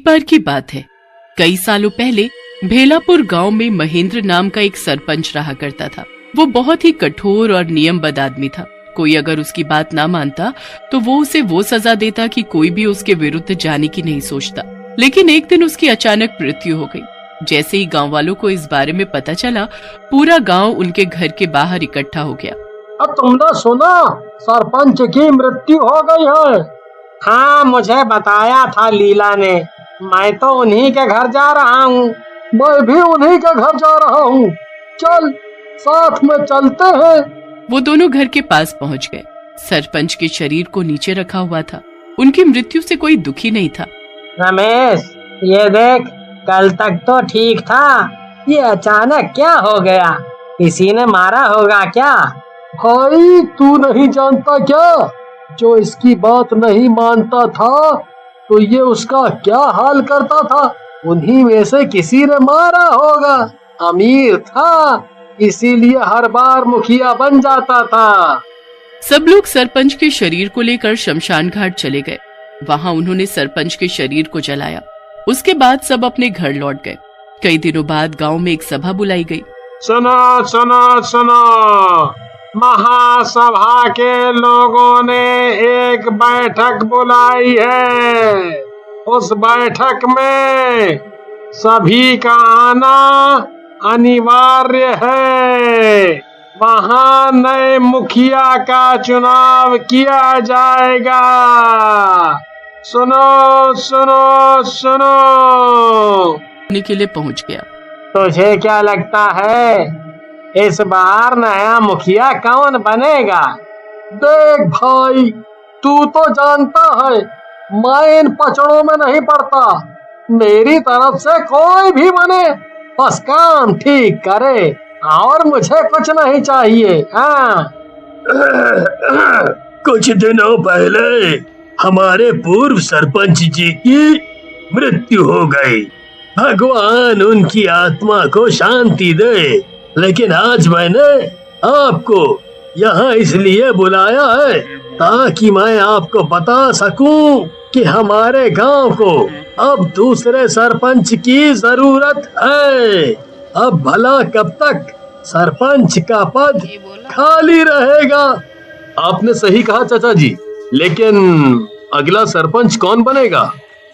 बार की बात है, कई सालों पहले भेलापुर गांव में महेंद्र नाम का एक सरपंच रहा करता था। वो बहुत ही कठोर और नियमबद्ध आदमी था। कोई अगर उसकी बात ना मानता तो वो उसे वो सजा देता कि कोई भी उसके विरुद्ध जाने की नहीं सोचता। लेकिन एक दिन उसकी अचानक मृत्यु हो गई। जैसे ही गांव वालों को इस बारे में पता चला, पूरा गांव उनके घर के बाहर इकट्ठा हो गया। अब तुमने सुना, सरपंच की मृत्यु हो गई है। हाँ, मुझे बताया था लीला ने। मैं तो उन्हीं के घर जा रहा हूँ। मैं भी उन्हीं के घर जा रहा हूँ। चल, साथ में चलते हैं। वो दोनों घर के पास पहुंच गए। सरपंच के शरीर को नीचे रखा हुआ था। उनकी मृत्यु से कोई दुखी नहीं था। रमेश, ये देख, कल तक तो ठीक था, ये अचानक क्या हो गया? किसी ने मारा होगा क्या? भाई, तू नहीं जानता क्या? जो इसकी बात नहीं मानता था तो ये उसका क्या हाल करता था? उन्हीं में से किसी ने मारा होगा। अमीर था, इसीलिए हर बार मुखिया बन जाता था। सब लोग सरपंच के शरीर को लेकर शमशान घाट चले गए। वहां उन्होंने सरपंच के शरीर को जलाया। उसके बाद सब अपने घर लौट गए। कई दिनों बाद गांव में एक सभा बुलाई गई। सुनो सुनो सुनो, महासभा के लोगों ने एक बैठक बुलाई है। उस बैठक में सभी का आना अनिवार्य है। वहां नए मुखिया का चुनाव किया जाएगा। सुनो सुनो सुनो। के लिए पहुंच गया। तुझे क्या लगता है, इस बार नया मुखिया कौन बनेगा? देख भाई, तू तो जानता है मैं इन पचड़ों में नहीं पड़ता। मेरी तरफ से कोई भी बने, बस काम ठीक करे और मुझे कुछ नहीं चाहिए। हाँ। कुछ दिनों पहले हमारे पूर्व सरपंच जी की मृत्यु हो गई। भगवान उनकी आत्मा को शांति दे। लेकिन आज मैंने आपको यहाँ इसलिए बुलाया है ताकि मैं आपको बता सकूं कि हमारे गांव को अब दूसरे सरपंच की जरूरत है। अब भला कब तक सरपंच का पद खाली रहेगा? आपने सही कहा चाचा जी, लेकिन अगला सरपंच कौन बनेगा?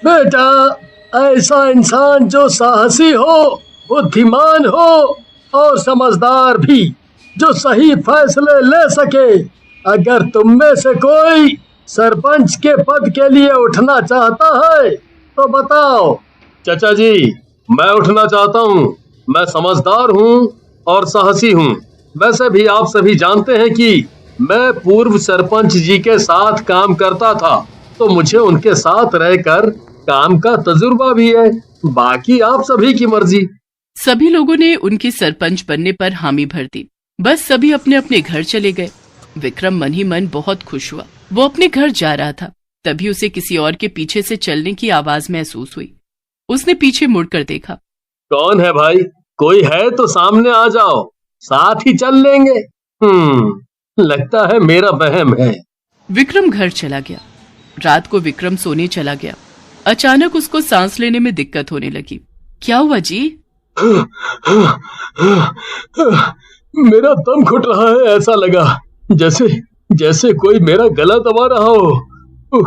बेटा, ऐसा इंसान जो साहसी हो, बुद्धिमान हो और समझदार भी, जो सही फैसले ले सके। अगर तुम में से कोई सरपंच के पद के लिए उठना चाहता है तो बताओ। चाचा जी, मैं उठना चाहता हूँ। मैं समझदार हूँ और साहसी हूँ। वैसे भी आप सभी जानते हैं कि मैं पूर्व सरपंच जी के साथ काम करता था, तो मुझे उनके साथ रहकर काम का तजुर्बा भी है। बाकी आप सभी की मर्जी। सभी लोगों ने उनके सरपंच बनने पर हामी भर दी। बस सभी अपने अपने घर चले गए। विक्रम मन ही मन बहुत खुश हुआ। वो अपने घर जा रहा था, तभी उसे किसी और के पीछे से चलने की आवाज महसूस हुई। उसने पीछे मुड़कर देखा। कौन है भाई? कोई है तो सामने आ जाओ, साथ ही चल लेंगे। लगता है मेरा वहम है। विक्रम घर चला गया। रात को विक्रम सोने चला गया। अचानक उसको सांस लेने में दिक्कत होने लगी। क्या हुआ जी? मेरा दम घुट रहा है। ऐसा लगा जैसे कोई मेरा गला दबा रहा हो।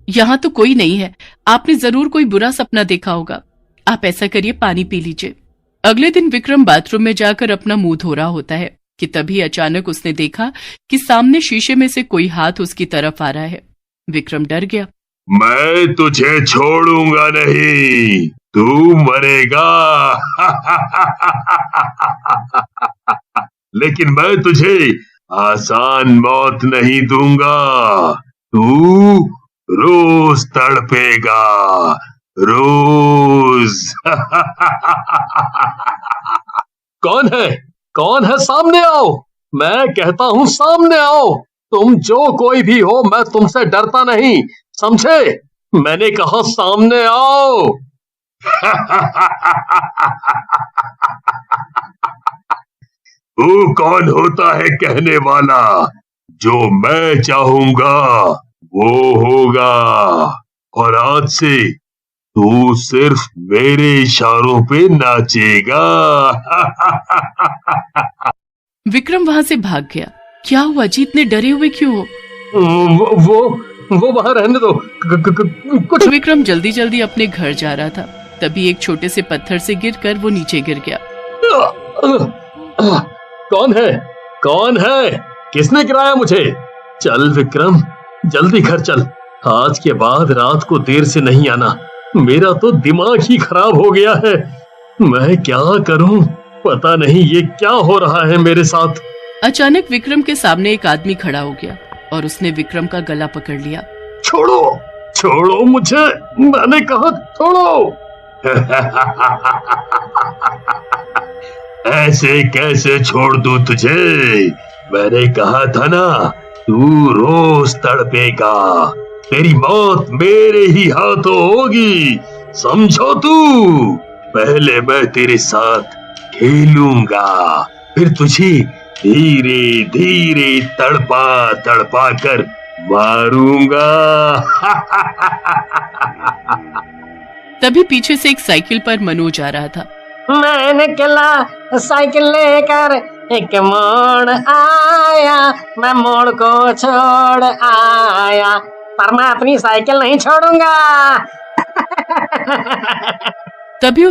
यहाँ तो कोई नहीं है। आपने जरूर कोई बुरा सपना देखा होगा। आप ऐसा करिए, पानी पी लीजिए। अगले दिन विक्रम बाथरूम में जाकर अपना मुंह धो रहा होता है कि तभी अचानक उसने देखा कि सामने शीशे में से कोई हाथ उसकी तरफ आ रहा है। विक्रम डर गया। मैं तुझे छोड़ूंगा नहीं, तू मरेगा। लेकिन मैं तुझे आसान मौत नहीं दूंगा। तू रोज तड़पेगा, रोज। कौन है? सामने आओ। मैं कहता हूँ सामने आओ। तुम जो कोई भी हो, मैं तुमसे डरता नहीं, समझे? मैंने कहा सामने आओ। तू कौन होता है कहने वाला? जो मैं चाहूंगा वो होगा। और आज से तू सिर्फ मेरे इशारों पे नाचेगा। विक्रम वहां से भाग गया। क्या हुआ जी, इतने डरे हुए क्यों हो? वो वहां रहने दो। कुछ विक्रम जल्दी जल्दी अपने घर जा रहा था, तभी एक छोटे से पत्थर से गिरकर वो नीचे गिर गया। कौन है? किसने गिराया मुझे? चल विक्रम, जल्दी घर चल। आज के बाद रात को देर से नहीं आना। मेरा तो दिमाग ही खराब हो गया है। मैं क्या करूं? पता नहीं ये क्या हो रहा है मेरे साथ। अचानक विक्रम के सामने एक आदमी खड़ा हो गया और उसने विक्रम का गला पकड़ लिया। छोड़ो मुझे, मैंने कहा छोड़ो। ऐसे कैसे छोड़ दूं तुझे? मैंने कहा था ना, तू रोज तड़पेगा। तेरी मौत मेरे ही हाथों होगी, समझो तू। पहले मैं तेरे साथ खेलूंगा, फिर तुझे धीरे धीरे तड़पा तड़पा कर मारूंगा। तभी पीछे से एक साइकिल पर मनोज आ रहा था। मैं निकला साइकिल लेकर, एक मोड़ आया, मैं मोड़ को छोड़ आया, पर मैं अपनी साइकिल नहीं छोड़ूंगा। तभी